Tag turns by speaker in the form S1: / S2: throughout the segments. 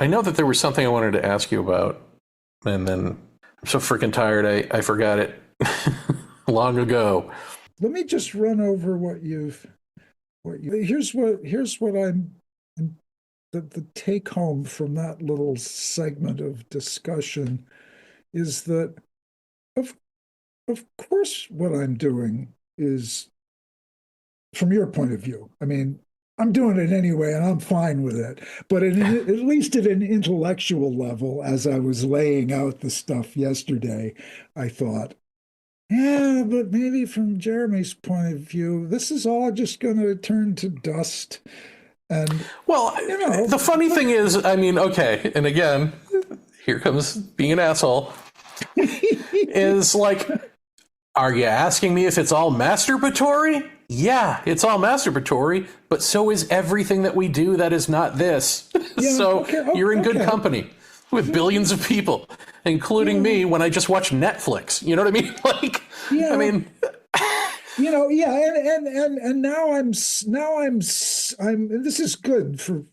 S1: I know that there was something I wanted to ask you about, and then I'm so freaking tired I forgot it long ago.
S2: Let me just run over here's what I'm the take home from that little segment of discussion is that of of course what I'm doing is from your point of view. I mean, I'm doing it anyway and I'm fine with it. But at least at an intellectual level, as I was laying out the stuff yesterday, I thought, yeah, but maybe from Jeremy's point of view, this is all just going to turn to dust. And,
S1: Well,
S2: you know,
S1: the funny thing is, I mean, okay, and again, here comes being an asshole, is like, are you asking me if it's all masturbatory? Yeah, it's all masturbatory, but so is everything that we do that is not this.
S2: yeah,
S1: So
S2: okay,
S1: you're in good
S2: okay.
S1: company with billions of people, including me when I just watch Netflix. You know what I mean? Like, I
S2: Yeah,
S1: mean,
S2: yeah, and now I'm and this is good for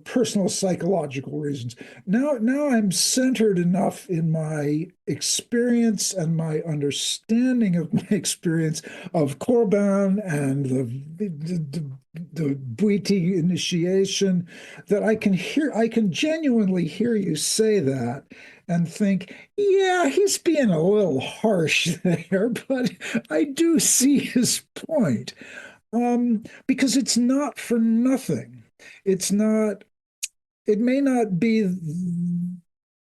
S2: personal psychological reasons. Now I'm centered enough in my experience and my understanding of my experience of Korban and the Bhuiti initiation that I can genuinely hear you say that and think, yeah, he's being a little harsh there, but I do see his point. Because it's not for nothing. It's not, it may not be,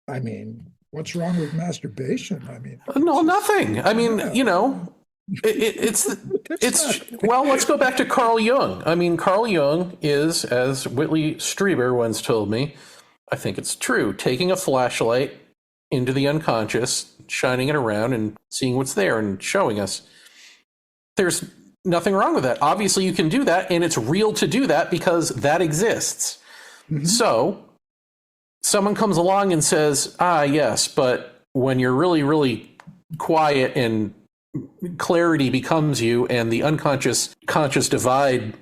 S2: I mean, what's wrong with masturbation? I mean, it's
S1: no,
S2: just,
S1: nothing. I mean,
S2: yeah,
S1: you know, it's
S2: that's
S1: it's
S2: not,
S1: well, let's go back to Carl Jung. I mean, Carl Jung is, as Whitley Strieber once told me, I think it's true, taking a flashlight into the unconscious, shining it around and seeing what's there and showing us. There's nothing wrong with that. Obviously, you can do that, and it's real to do that because that exists.
S2: mhm.
S1: So, someone comes along and says, ah, yes, but when you're really, really quiet and clarity becomes you and the unconscious conscious divide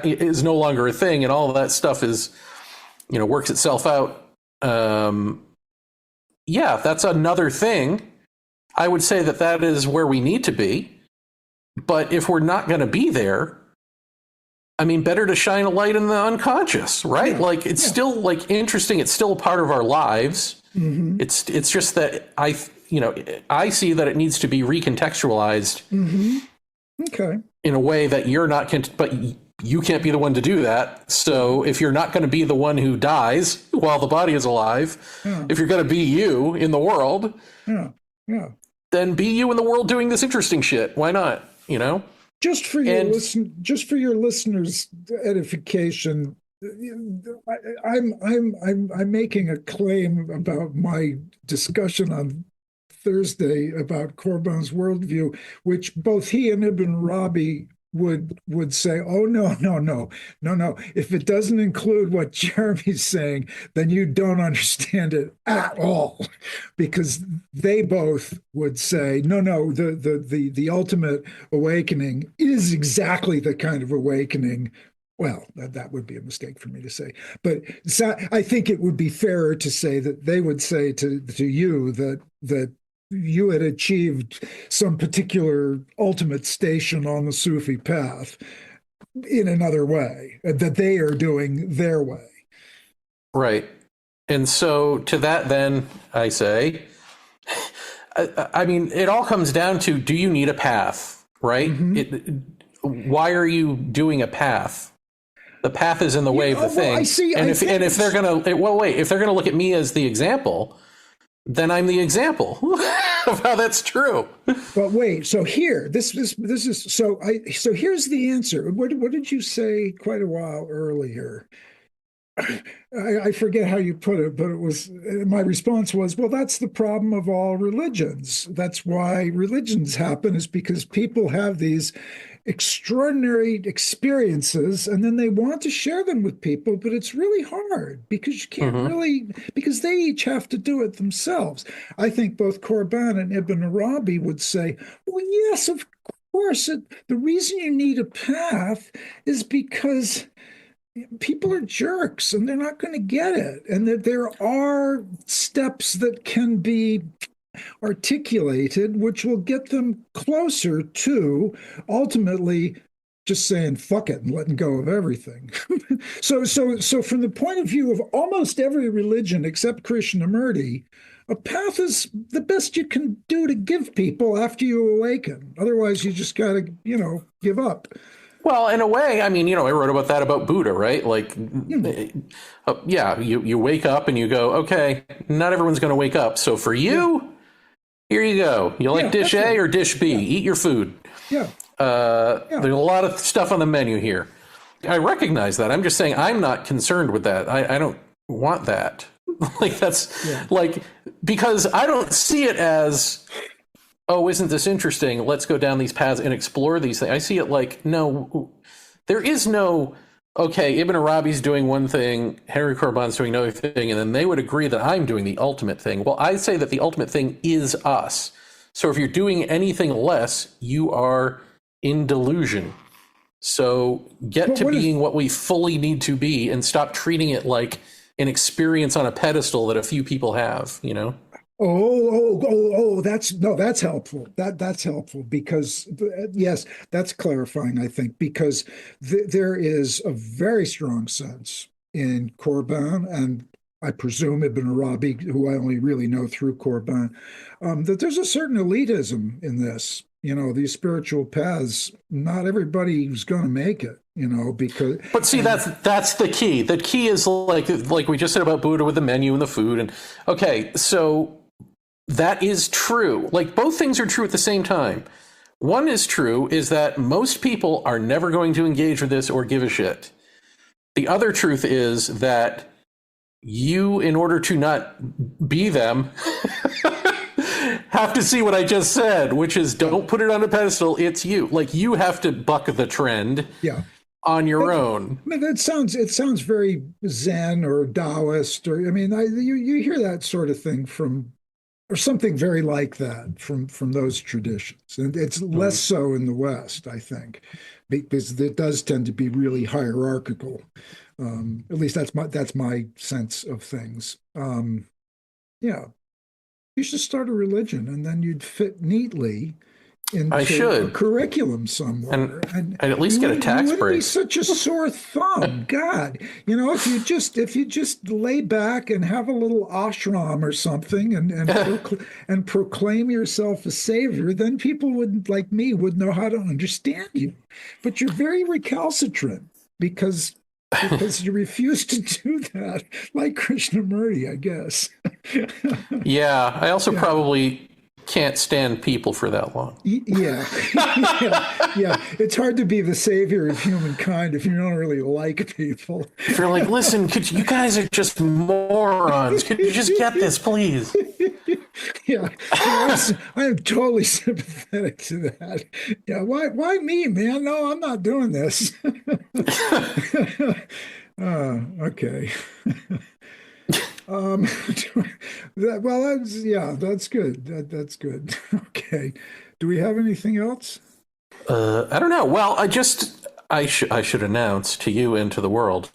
S1: is no longer a thing and all of that stuff is, works itself out. Yeah, that's another thing. I would say that is where we need to be. But if we're not going to be there, I mean, better to shine a light in the unconscious, right?
S2: Yeah,
S1: Like it's
S2: yeah.
S1: still like interesting. It's still a part of our lives.
S2: Hmm.
S1: It's just that I see that it needs to be recontextualized
S2: Hmm. Okay.
S1: in a way that you're not, but you can't be the one to do that. So if you're not going to be the one who dies while the body is alive,
S2: Yeah,
S1: if you're going to be you in the world,
S2: yeah, yeah.
S1: then be you in the world doing this interesting shit. Why not? And
S2: Just for your listeners' edification, I'm making a claim about my discussion on Thursday about Corban's worldview, which both he and Ibn Rabi would say, oh no. If it doesn't include what Jeremy's saying, then you don't understand it at all. Because they both would say, no, the ultimate awakening is exactly the kind of awakening. Well, that would be a mistake for me to say, but so I think it would be fairer to say that they would say to you that you had achieved some particular ultimate station on the Sufi path in another way, that they are doing their way.
S1: right. And so to that, then I say, I mean, it all comes down to, do you need a path, right?
S2: Hmm.
S1: Why are you doing a path? The path is in the way
S2: Yeah,
S1: of the
S2: well, I
S1: thing.
S2: see.
S1: And
S2: I
S1: if
S2: think
S1: they're
S2: it's,
S1: gonna, well, wait, if they're gonna look at me as the example, then I'm the example of how that's true.
S2: but wait. So here, this is so I so here's the answer. What did you say quite a while earlier? I forget how you put it, but it was my response was, well, that's the problem of all religions. That's why religions happen, is because people have these extraordinary experiences and then they want to share them with people, but it's really hard because you can't
S1: Hmm.
S2: really, because they each have to do it themselves. I think both Korban and Ibn Arabi would say, well, yes, of course. The reason you need a path is because people are jerks and they're not going to get it. And that there are steps that can be articulated, which will get them closer to ultimately just saying fuck it and letting go of everything. So from the point of view of almost every religion except Krishnamurti, a path is the best you can do to give people after you awaken. Otherwise, you just got to, give up.
S1: Well, in a way, I mean, I wrote about that about Buddha, right? Like, yeah, you wake up and you go, okay, not everyone's going to wake up. So for you, here you go. You like dish A or dish B? Eat your food.
S2: Yeah.
S1: There's a lot of stuff on the menu here. I recognize that. I'm just saying I'm not concerned with that. I don't want that. Like, that's like, because I don't see it as, oh, isn't this interesting? Let's go down these paths and explore these things. I see it like, no, there is no, okay, Ibn Arabi's doing one thing, Henry Corbin's doing another thing, and then they would agree that I'm doing the ultimate thing. Well, I say that the ultimate thing is us. So if you're doing anything less, you are in delusion. So get to being what we fully need to be and stop treating it like an experience on a pedestal that a few people have,
S2: That's helpful. That's helpful because yes, that's clarifying, I think, because there is a very strong sense in Corban and I presume Ibn Arabi, who I only really know through Corban, that there's a certain elitism in this. These spiritual paths, not everybody's going to make it, because.
S1: But see, that's the key. The key is like we just said about Buddha with the menu and the food. And okay, so that is true. Like both things are true at the same time. One is true is that most people are never going to engage with this or give a shit. The other truth is that you, in order to not be them, have to see what I just said, which is don't put it on a pedestal. It's you. Like you have to buck the trend on your own.
S2: I mean, it sounds very Zen or Taoist, or you hear that sort of thing or something very like that from those traditions, and it's less so in the West, I think, because it does tend to be really hierarchical. At least that's my sense of things. You should start a religion, and then you'd fit neatly into a curriculum somewhere, and
S1: I'd at least get a tax break.
S2: Be such a sore thumb, God. If you just lay back and have a little ashram or something, and proclaim yourself a savior, then people would like me would know how to understand you. But you're very recalcitrant because you refuse to do that, like Krishnamurti, I guess.
S1: Yeah, I also probably can't stand people for that long.
S2: Yeah. It's hard to be the savior of humankind if you don't really like people.
S1: If you're like, listen, you guys are just morons. Could you just get this, please?
S2: Yeah, I am totally sympathetic to that. Yeah, why me, man? No, I'm not doing this. Okay. That's good. That's good. Okay. Do we have anything else?
S1: I don't know. Well, I should announce to you and to the world.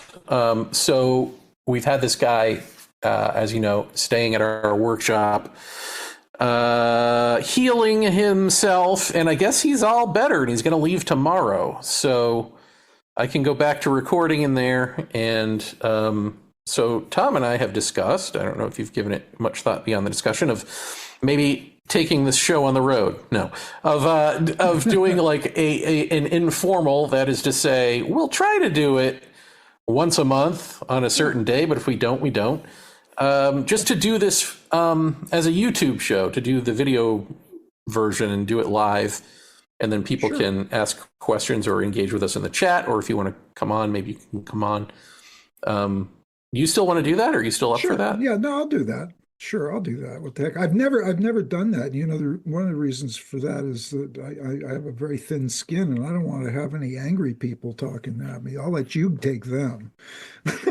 S1: So we've had this guy, as you know, staying at our workshop, healing himself, and I guess he's all better, and he's going to leave tomorrow. So I can go back to recording in there, and so Tom and I have discussed, I don't know if you've given it much thought beyond the discussion of maybe taking this show on the road. No, of doing like an informal, that is to say, we'll try to do it once a month on a certain day, but if we don't, we don't. Just to do this as a YouTube show, to do the video version and do it live, and then people can ask questions or engage with us in the chat, or if you want to come on, maybe you can come on. You still want to do that? Or are you still up for that?
S2: Yeah, no, I'll do that. Sure, I'll do that. What the heck? I've never done that. One of the reasons for that is that I have a very thin skin, and I don't want to have any angry people talking at me. I'll let you take them.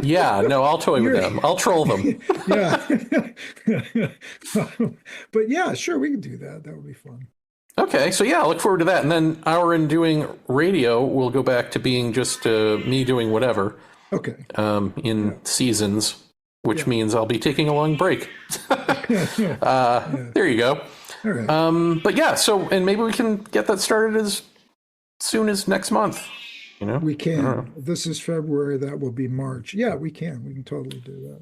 S1: Yeah, no, I'll toy with them. I'll troll them.
S2: Yeah. But yeah, sure, we can do that. That would be fun.
S1: Okay, so yeah, I look forward to that. And then our in doing radio will go back to being just me doing whatever.
S2: Okay.
S1: in seasons, which
S2: Yeah.
S1: means I'll be taking a long break.
S2: Yeah.
S1: There you go.
S2: All right.
S1: But yeah, so, and maybe we can get that started as soon as next month, you know?
S2: We
S1: I don't know.
S2: can. This is February. That will be March. Yeah, we can. We can totally do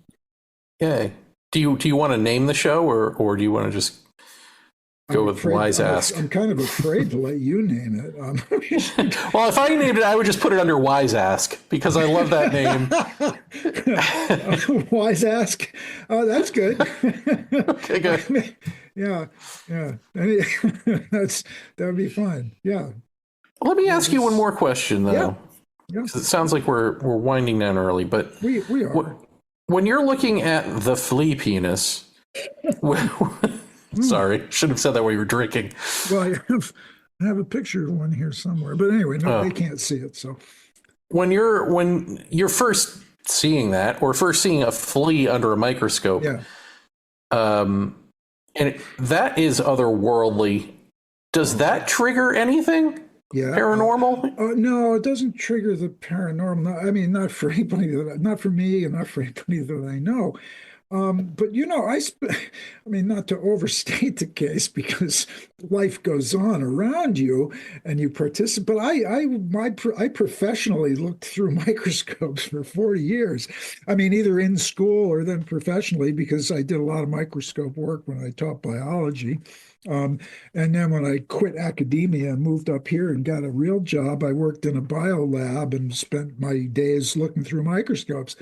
S2: that.
S1: Yay. Do you want to name the show, or do you want to just go with Wise Ask?
S2: I'm kind of afraid to let you name it.
S1: Well, if I named it, I would just put it under Wise Ask because I love that name.
S2: Wise Ask. Oh, that's good.
S1: Okay, good.
S2: Yeah, yeah. That would be fun. Yeah,
S1: Let me ask you one more question, though.
S2: yeah.
S1: Because it sounds like we're winding down early, but
S2: We are.
S1: when you're looking at the flea penis, sorry, should have said that while you were drinking.
S2: Well, I have a picture of one here somewhere, but anyway, no, they can't see it. So
S1: When you're first seeing that, or first seeing a flea under a microscope,
S2: yeah,
S1: and that is otherworldly. Does that trigger anything
S2: yeah.
S1: paranormal?
S2: No, it doesn't trigger the paranormal. I mean, not for anybody not for me, and not for anybody that I know. But I mean, not to overstate the case, because life goes on around you, and you participate. But I professionally looked through microscopes for 40 years. I mean, either in school or then professionally, because I did a lot of microscope work when I taught biology. And then when I quit academia and moved up here and got a real job, I worked in a bio lab and spent my days looking through microscopes.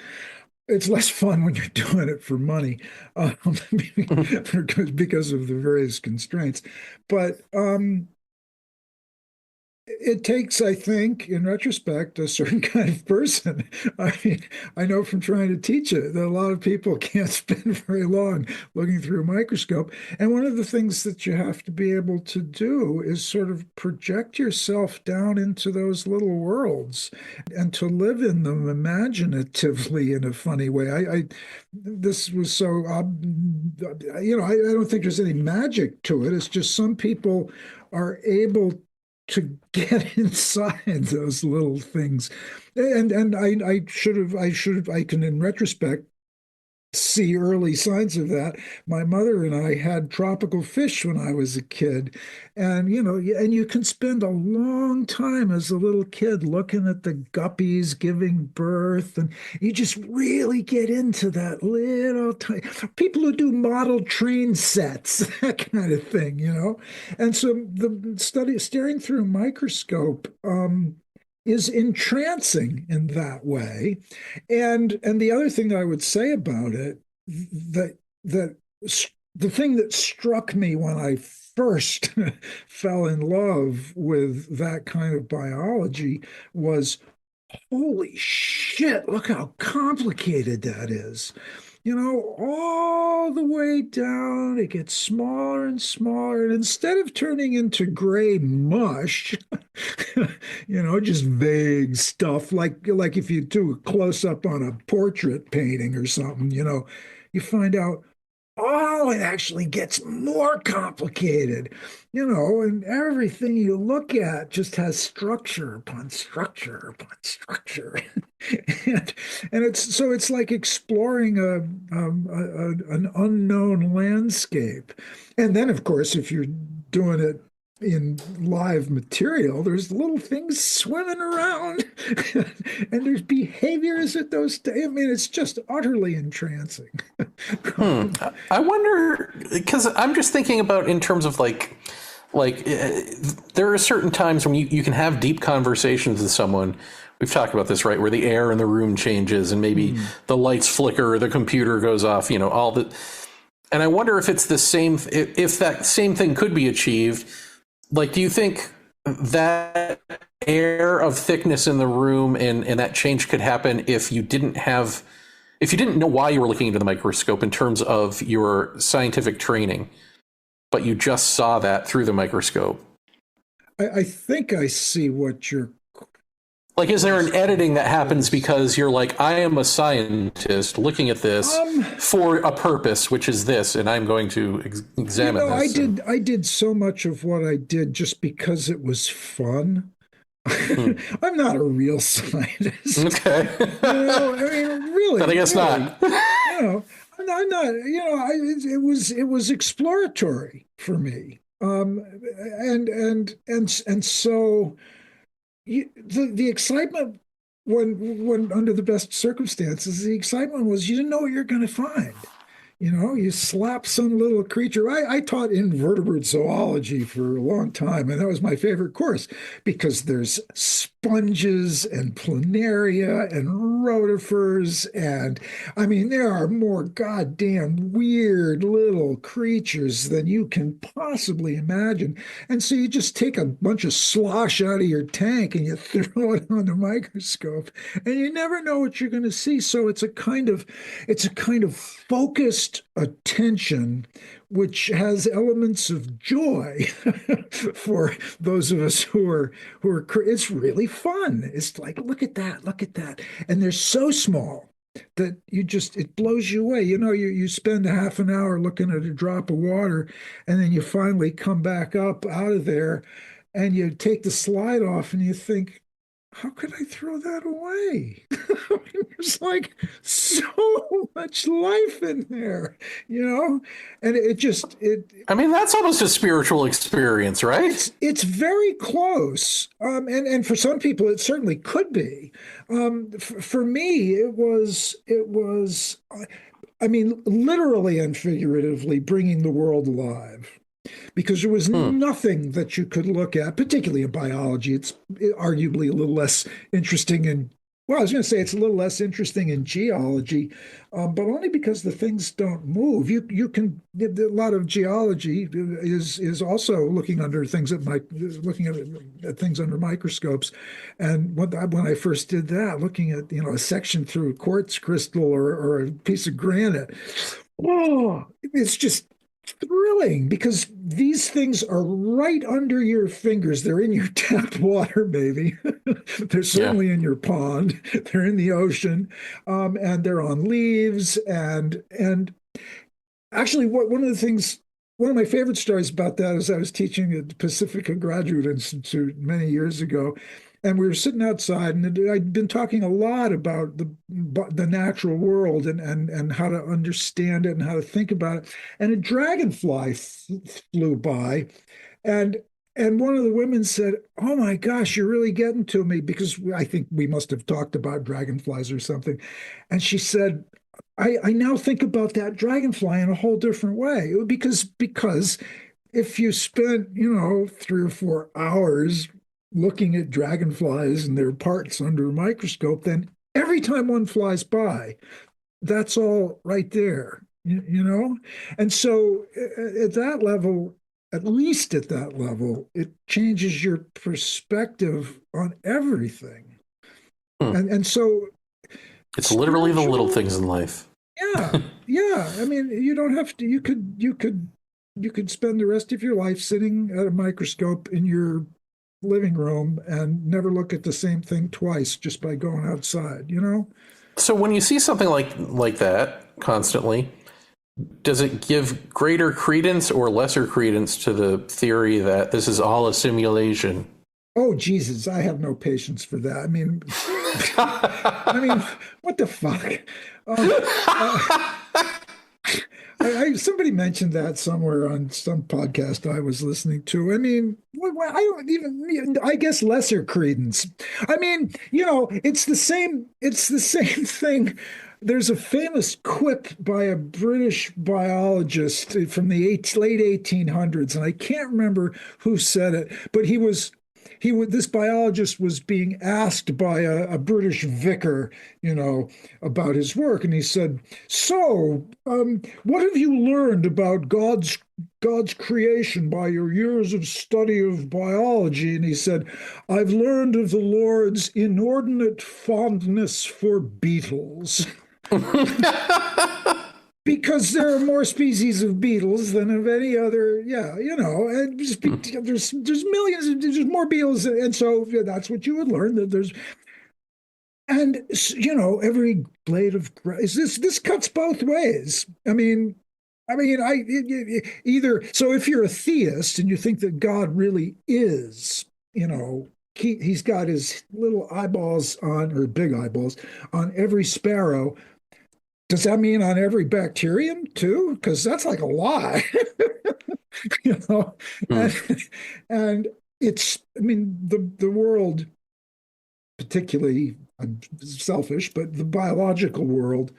S2: It's less fun when you're doing it for money, because of the various constraints. But it takes, I think, in retrospect, a certain kind of person. I mean, I know from trying to teach it that a lot of people can't spend very long looking through a microscope. And one of the things that you have to be able to do is sort of project yourself down into those little worlds and to live in them imaginatively in a funny way. This was so, I don't think there's any magic to it. It's just some people are able to get inside those little things. And I can, in retrospect, see early signs of that. My mother and I had tropical fish when I was a kid. And, and you can spend a long time as a little kid looking at the guppies giving birth. And you just really get into that little tiny, people who do model train sets, that kind of thing, And so the staring through a microscope, is entrancing in that way. And the other thing that I would say about it, that the thing that struck me when I first fell in love with that kind of biology was, holy shit, look how complicated that is. All the way down, it gets smaller and smaller. And instead of turning into gray mush, just vague stuff, like if you do a close up on a portrait painting or something, you find out, oh, it actually gets more complicated, and everything you look at just has structure upon structure upon structure. and it's like exploring an unknown landscape. And then, of course, if you're doing it in live material, there's little things swimming around and there's behaviors at those. I mean, it's just utterly entrancing.
S1: I wonder, because I'm just thinking about in terms of like there are certain times when you can have deep conversations with someone. We've talked about this, right? Where the air in the room changes and maybe the lights flicker or the computer goes off, all the, and I wonder if it's the same, if that same thing could be achieved. Like, do you think that air of thickness in the room and that change could happen if you didn't know why you were looking into the microscope in terms of your scientific training, but you just saw that through the microscope?
S2: I think I see what you're.
S1: Like, is there an editing that happens because you're like, I am a scientist looking at this for a purpose, which is this, and I'm going to examine this?
S2: I did so much of what I did just because it was fun.
S1: Hmm.
S2: I'm not a real scientist.
S1: Okay.
S2: I mean, really,
S1: But I guess
S2: really,
S1: not.
S2: you know, I'm not, it was exploratory for me. And so the excitement when under the best circumstances, the excitement was you didn't know what you're going to find. You slap some little creature. I taught invertebrate zoology for a long time, and that was my favorite course because there's sponges and planaria and rotifers. And I mean, there are more goddamn weird little creatures than you can possibly imagine. And so you just take a bunch of slosh out of your tank and you throw it on the microscope, and you never know what you're going to see. So it's a kind of focused attention, which has elements of joy for those of us who are. It's really fun. It's like, look at that, and they're so small that it blows you away. You spend a half an hour looking at a drop of water, and then you finally come back up out of there, and you take the slide off, and you think, how could I throw that away? I mean, there's like so much life in there, you know? And
S1: I mean, that's almost a spiritual experience, right?
S2: it's very close. And for some people it certainly could be. For me, it was I mean, literally and figuratively bringing the world alive because there was
S1: Hmm.
S2: nothing that you could look at, particularly in biology. It's arguably a little less interesting in, well, I was going to say it's a little less interesting in geology, but only because the things don't move. You can a lot of geology is also looking under things that might looking at things under microscopes, and when I first did that, looking at a section through a quartz crystal or a piece of granite, oh, it's just thrilling because these things are right under your fingers. They're in your tap water, maybe. They're
S1: Yeah.
S2: certainly in your pond. They're in the ocean, and they're on leaves. And actually, one of the things, one of my favorite stories about that is I was teaching at the Pacifica Graduate Institute many years ago, and we were sitting outside, and I'd been talking a lot about the natural world and how to understand it and how to think about it. And a dragonfly flew by, and and one of the women said, "Oh my gosh, you're really getting to me," because I think we must have talked about dragonflies or something. And she said, I now think about that dragonfly in a whole different way because if you spent, 3 or 4 hours looking at dragonflies and their parts under a microscope, then every time one flies by, that's all right there, you know? And so at that level, at least at that level, it changes your perspective on everything.
S1: Hmm.
S2: And so
S1: It's literally the little
S2: spiritual,
S1: things in life.
S2: yeah, yeah. I mean, you don't have to, you could spend the rest of your life sitting at a microscope in your living room and never look at the same thing twice just by going outside, you know?
S1: So when you see something like that constantly, does it give greater credence or lesser credence to the theory that this is all a simulation?
S2: Oh, Jesus, I have no patience for that. I mean, I mean, what the fuck? Um, uh, somebody mentioned that somewhere on some podcast I was listening to. I mean, I don't even, I guess lesser credence. I mean, it's the same. It's the same thing. There's a famous quip by a British biologist from the late 1800s, and I can't remember who said it, but this biologist was being asked by a British vicar, about his work, and he said, "So, what have you learned about God's creation by your years of study of biology?" And he said, "I've learned of the Lord's inordinate fondness for beetles." Because there are more species of beetles than of any other, yeah, and there's millions, there's more beetles, and so yeah, that's what you would learn that there's, and every blade of grass. This cuts both ways. Either so if you're a theist and you think that God really is, he's got his little eyeballs on, or big eyeballs on every sparrow. Does that mean on every bacterium too? Because that's like a lot, you know.
S1: Hmm.
S2: And, and it's, I mean, the world, particularly, I'm selfish, but the biological world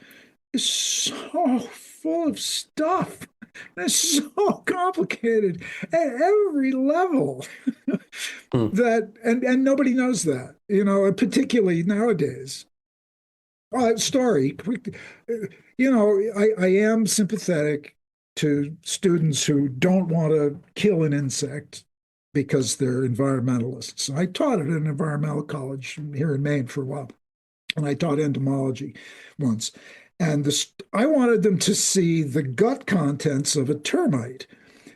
S2: is so full of stuff. It's so complicated at every level
S1: Hmm.
S2: that, and nobody knows that, you know, particularly nowadays. Story, you know, I am sympathetic to students who don't want to kill an insect because they're environmentalists. I taught at an environmental college here in Maine for a while, and I taught entomology once. And I wanted them to see the gut contents of a termite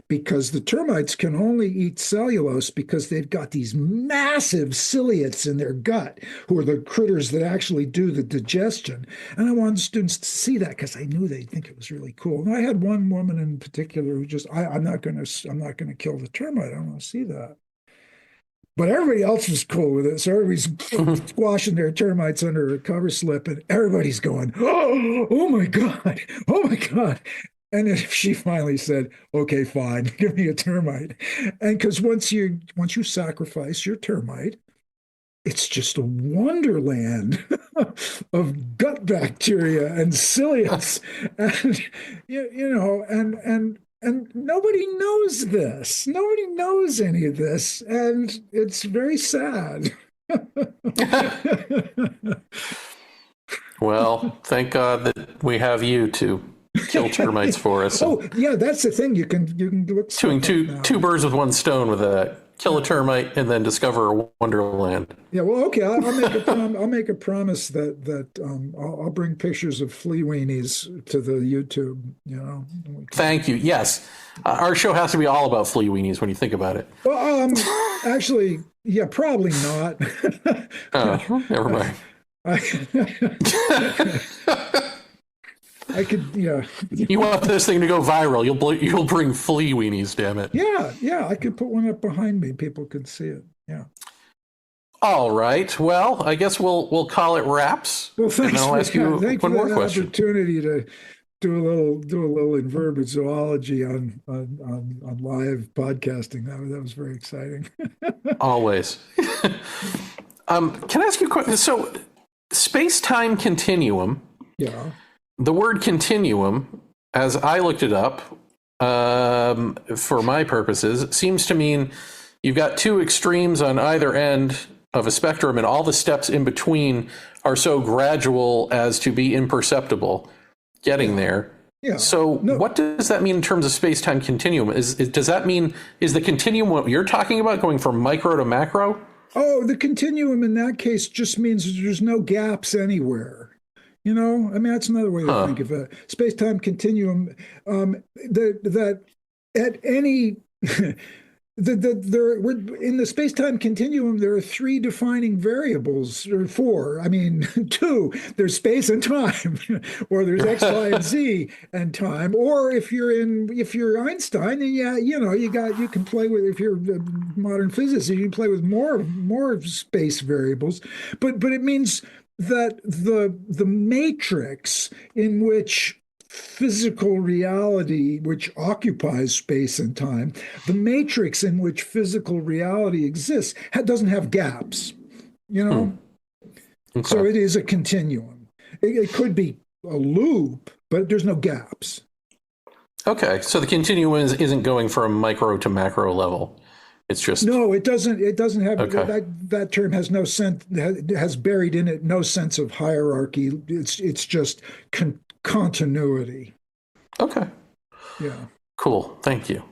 S2: because the termites can only eat cellulose because they've got these massive ciliates in their gut, who are the critters that actually do the digestion. And I wanted students to see that because I knew they'd think it was really cool. And I had one woman in particular who just, I'm not going to kill the termite. I want to see that. But everybody else was cool with it. So everybody's squashing their termites under a cover slip, and everybody's going, oh my God, oh my God. And then she finally said, okay, fine, give me a termite. And because once you sacrifice your termite, it's just a wonderland of gut bacteria and ciliates. And you know, and nobody knows this. Nobody knows any of this. And it's very sad.
S1: Well, thank God that we have you to kill termites for us.
S2: Oh, yeah, that's the thing. You can look
S1: Doing
S2: stuff up now.
S1: two birds with one stone with that. Kill a termite and then discover a wonderland.
S2: Yeah, well, okay. I'll make a promise that I'll bring pictures of flea weenies to the YouTube. You know.
S1: Thank you. Yes, our show has to be all about flea weenies when you think about it.
S2: Well, actually, yeah, probably not.
S1: Oh, never mind.
S2: I could, yeah.
S1: You want this thing to go viral? You'll bring flea weenies. Damn it.
S2: Yeah. I could put one up behind me. People could see it. Yeah.
S1: All right. Well, I guess we'll call it wraps.
S2: Well, thanks
S1: I'll
S2: for
S1: ask you
S2: that. Thanks
S1: one
S2: for
S1: more
S2: that
S1: question.
S2: opportunity to do a little invertebrate zoology on live podcasting. That was very exciting.
S1: Always. Can I ask you a question? So, space-time continuum.
S2: Yeah.
S1: The word continuum, as I looked it up, for my purposes, seems to mean you've got two extremes on either end of a spectrum, and all the steps in between are so gradual as to be imperceptible getting there.
S2: Yeah.
S1: So what does that mean in terms of space-time continuum? Does that mean, is the continuum what you're talking about, going from micro to macro?
S2: Oh, the continuum in that case just means there's no gaps anywhere. You know, I mean, that's another way to think of a space-time continuum. That at any we're in the space-time continuum, there are three defining variables, or four. I mean, two. There's space and time, or there's X, Y, and Z and time. Or if you're Einstein, then yeah, you know, you can play with, if you're a modern physicist, you can play with more space variables. But it means that the matrix in which physical reality, which occupies space and time, the matrix in which physical reality exists, doesn't have gaps, you know? Okay. So it is a continuum. It could be a loop, but there's no gaps.
S1: Okay, so the continuum isn't going from micro to macro level. It's just
S2: no. It doesn't have that term has no sense. Has buried in it no sense of hierarchy. It's just continuity.
S1: Okay.
S2: Yeah.
S1: Cool. Thank you.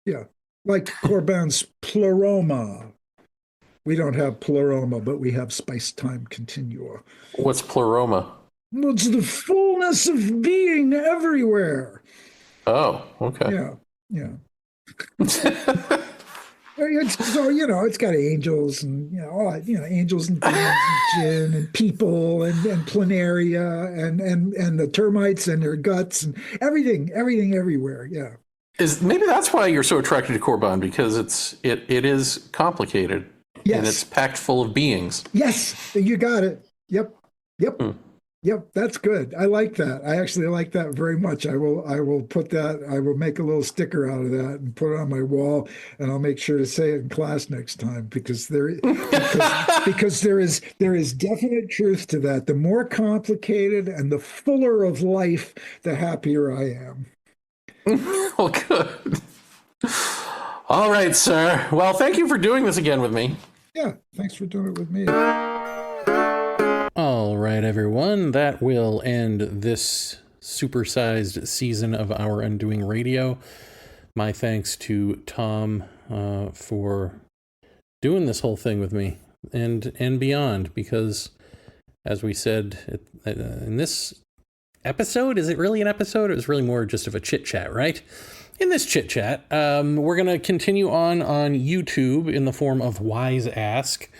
S2: Yeah, like Corbin's pleroma. We don't have pleroma, but we have space-time continua.
S1: What's pleroma?
S2: Well, it's the fullness of being everywhere.
S1: Oh, okay.
S2: Yeah. So it's got angels and angels and demons and jinn and people and planaria and the termites and their guts and everything everywhere. Yeah.
S1: Maybe that's why you're so attracted to Corbin, because it is complicated. And it's packed full of beings.
S2: Yes, you got it. Yep. Yep.
S1: Hmm.
S2: Yep, that's good. I like that. I actually like that very much. I will put that, I will make a little sticker out of that and put it on my wall, and I'll make sure to say it in class next time because there is definite truth to that. The more complicated and the fuller of life, the happier I am.
S1: Well, good. All right, sir. Well, thank you for doing this again with me.
S2: Yeah, thanks for doing it with me.
S1: All right, everyone. That will end this supersized season of Our Undoing Radio. My thanks to Tom for doing this whole thing with me and beyond, because, as we said in this episode, is it really an episode? It was really more just of a chit chat, right? In this chit chat, we're going to continue on YouTube in the form of Wise Ask,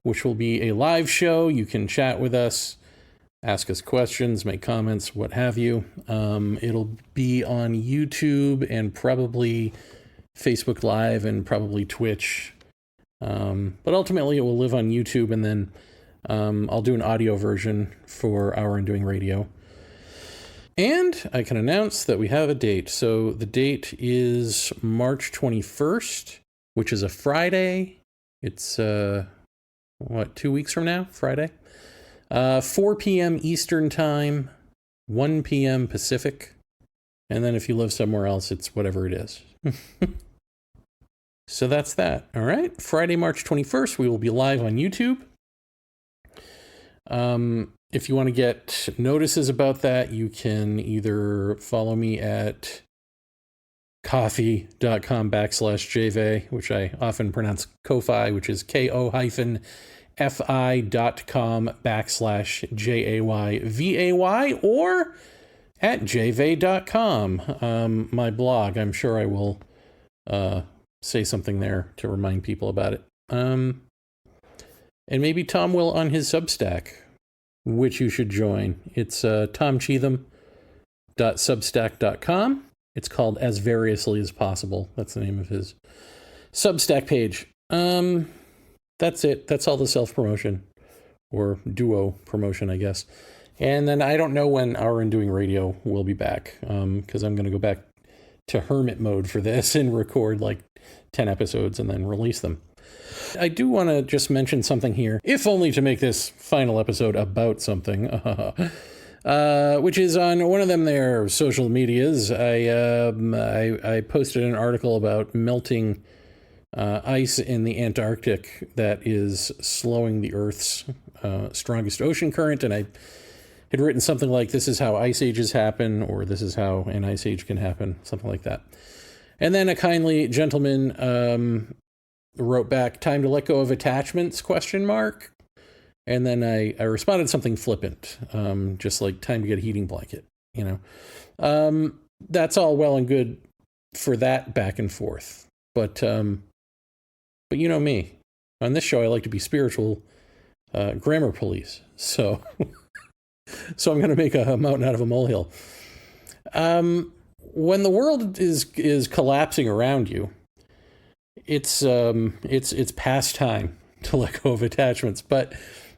S1: which will be a live show. You can chat with us, ask us questions, make comments, what have you. It'll be on YouTube and probably Facebook Live and probably Twitch. But ultimately it will live on YouTube, and then I'll do an audio version for Our Undoing Radio. And I can announce that we have a date. So the date is March 21st, which is a Friday. It's, 2 weeks from now? Friday? 4 p.m. Eastern Time, 1 p.m. Pacific. And then if you live somewhere else, it's whatever it is. So that's that. All right. Friday, March 21st, we will be live on YouTube. If you want to get notices about that, you can either follow me at coffee.com/jvay, which I often pronounce Ko-Fi, which is ko-fi.com/JAYVAY, or at jvay.com, my blog. I'm sure I will say something there to remind people about it. And maybe Tom will on his Substack, which you should join. It's tomcheetham.substack.com. It's called As Variously as Possible. That's the name of his Substack page. That's it. That's all the self-promotion, or duo promotion, I guess. And then I don't know when Our Undoing Radio will be back, because I'm going to go back to hermit mode for this and record like 10 episodes and then release them. I do want to just mention something here, if only to make this final episode about something, which is on one of them there social medias. I posted an article about melting ice in the Antarctic that is slowing the Earth's strongest ocean current, and I had written something like, "This is how ice ages happen," or "This is how an ice age can happen," something like that. And then a kindly gentleman wrote back, "Time to let go of attachments?" ? And then I responded something flippant, just like, "Time to get a heating blanket," That's all well and good for that back and forth. But you know me. On this show, I like to be spiritual grammar police. So so I'm going to make a mountain out of a molehill. When the world is collapsing around you, it's past time to let go of attachments. But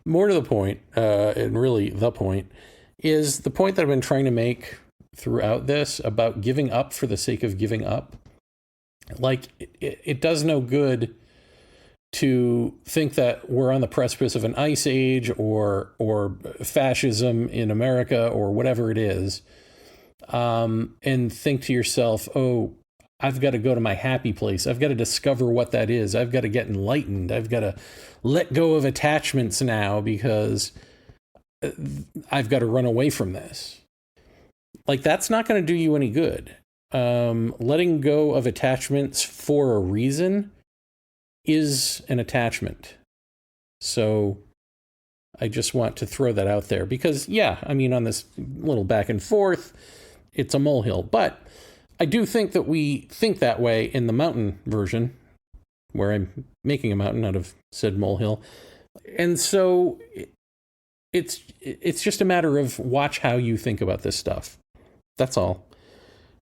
S1: more to the point, and really the point, is the point that I've been trying to make throughout this about giving up for the sake of giving up. Like, it does no good to think that we're on the precipice of an ice age or fascism in America or whatever it is, and think to yourself, "Oh, I've got to go to my happy place. I've got to discover what that is. I've got to get enlightened. I've got to let go of attachments now because I've got to run away from this." Like, that's not going to do you any good. Letting go of attachments for a reason is an attachment. So I just want to throw that out there because, yeah, I mean, on this little back and forth, it's a molehill. But I do think that we think that way in the mountain version, where I'm making a mountain out of said molehill. And so it's just a matter of watch how you think about this stuff. That's all.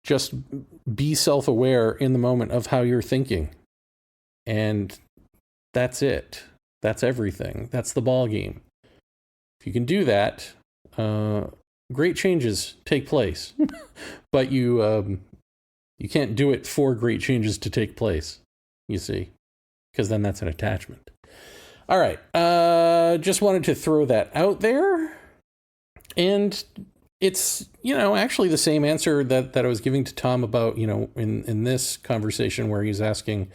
S1: Just be self-aware in the moment of how you're thinking. And that's it. That's everything. That's the ball game. If you can do that, great changes take place. But you can't do it for great changes to take place, you see, because then that's an attachment. All right. Just wanted to throw that out there. And it's, actually the same answer that I was giving to Tom about, in this conversation where he's asking,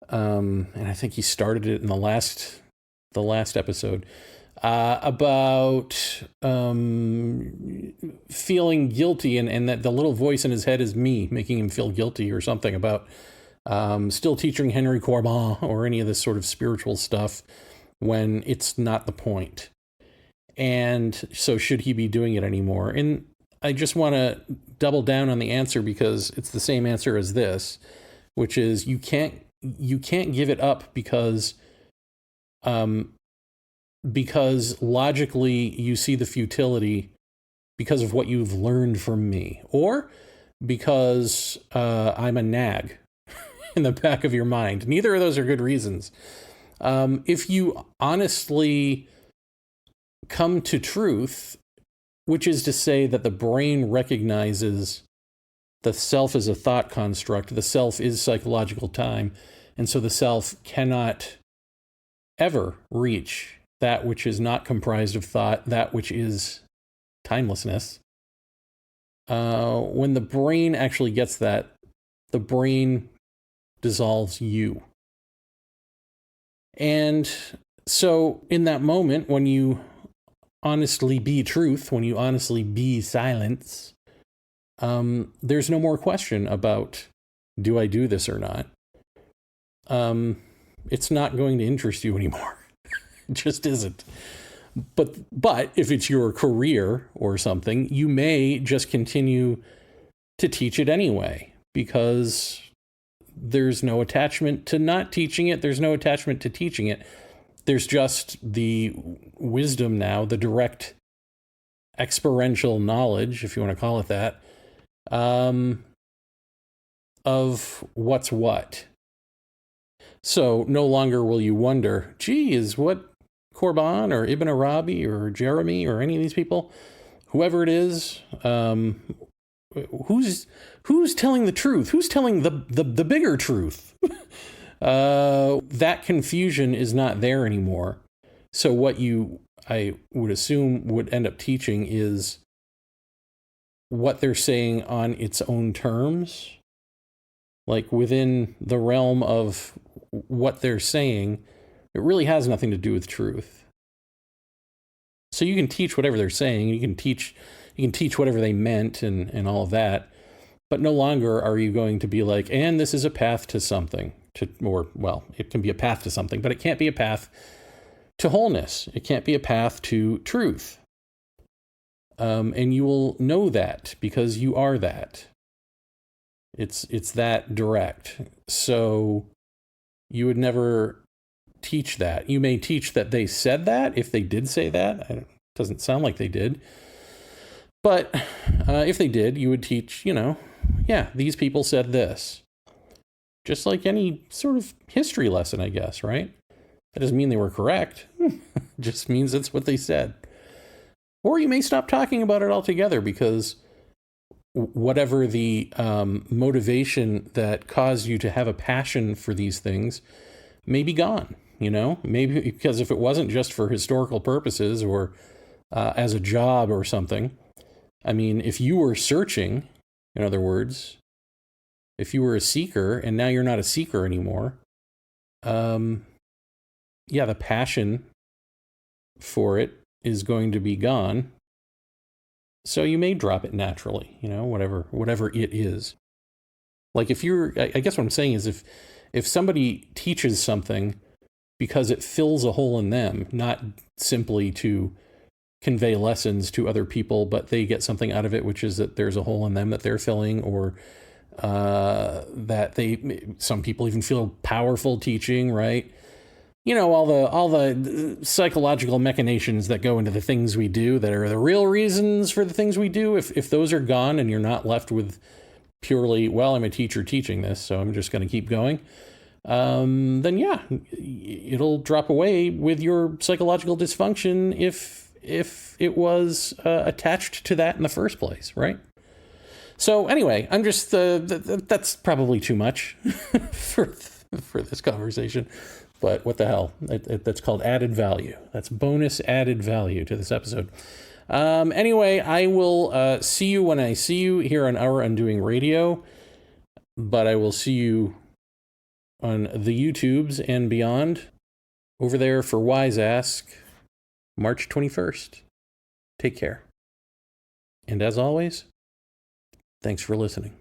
S1: and I think he started it in the last episode, about feeling guilty and that the little voice in his head is me making him feel guilty or something about still teaching Henry Corbin or any of this sort of spiritual stuff when it's not the point. And so should he be doing it anymore? And I just want to double down on the answer because it's the same answer as this, which is you can't give it up because logically you see the futility because of what you've learned from me, or because I'm a nag in the back of your mind. Neither of those are good reasons. If you honestly come to truth, which is to say that the brain recognizes the self as a thought construct, the self is psychological time, and so the self cannot ever reach that which is not comprised of thought, that which is timelessness. When the brain actually gets that, the brain dissolves you. And so in that moment, when you honestly be truth, when you honestly be silence, there's no more question about, do I do this or not? It's not going to interest you anymore. It just isn't. But if it's your career or something, you may just continue to teach it anyway, because there's no attachment to not teaching it. There's no attachment to teaching it. There's just the wisdom now, the direct experiential knowledge, if you want to call it that, of what's what. So no longer will you wonder, gee, is what Corbin or Ibn Arabi or Jeremy or any of these people, whoever it is, who's telling the truth? Who's telling the bigger truth? That confusion is not there anymore. So what I would assume would end up teaching is what they're saying on its own terms, like within the realm of what they're saying. It really has nothing to do with truth. So you can teach whatever they're saying. You can teach whatever they meant and all of that. But no longer are you going to be like, and this is a path to something. It can be a path to something, but it can't be a path to wholeness. It can't be a path to truth. And you will know that because you are that. It's that direct. So you would never teach that. You may teach that they said that, if they did say that. It doesn't sound like they did. But if they did, you would teach, these people said this. Just like any sort of history lesson, I guess, right? That doesn't mean they were correct. It just means that's what they said. Or you may stop talking about it altogether because whatever the motivation that caused you to have a passion for these things may be gone, Maybe because if it wasn't just for historical purposes or as a job or something, I mean, if you were searching, in other words, if you were a seeker and now you're not a seeker anymore, the passion for it is going to be gone. So you may drop it naturally, whatever it is. Like I guess what I'm saying is if somebody teaches something because it fills a hole in them, not simply to convey lessons to other people, but they get something out of it, which is that there's a hole in them that they're filling, or that some people even feel powerful teaching, right? All the psychological machinations that go into the things we do that are the real reasons for the things we do. If those are gone and you're not left with purely, well, I'm a teacher teaching this, so I'm just going to keep going. then yeah, it'll drop away with your psychological dysfunction if it was attached to that in the first place, right? So anyway, I'm just that's probably too much for this conversation, but what the hell? That's called added value. That's bonus added value to this episode. Anyway, I will see you when I see you here on Our Undoing Radio, but I will see you on the YouTubes and beyond over there for Wise Ask, March 21st. Take care. And as always, thanks for listening.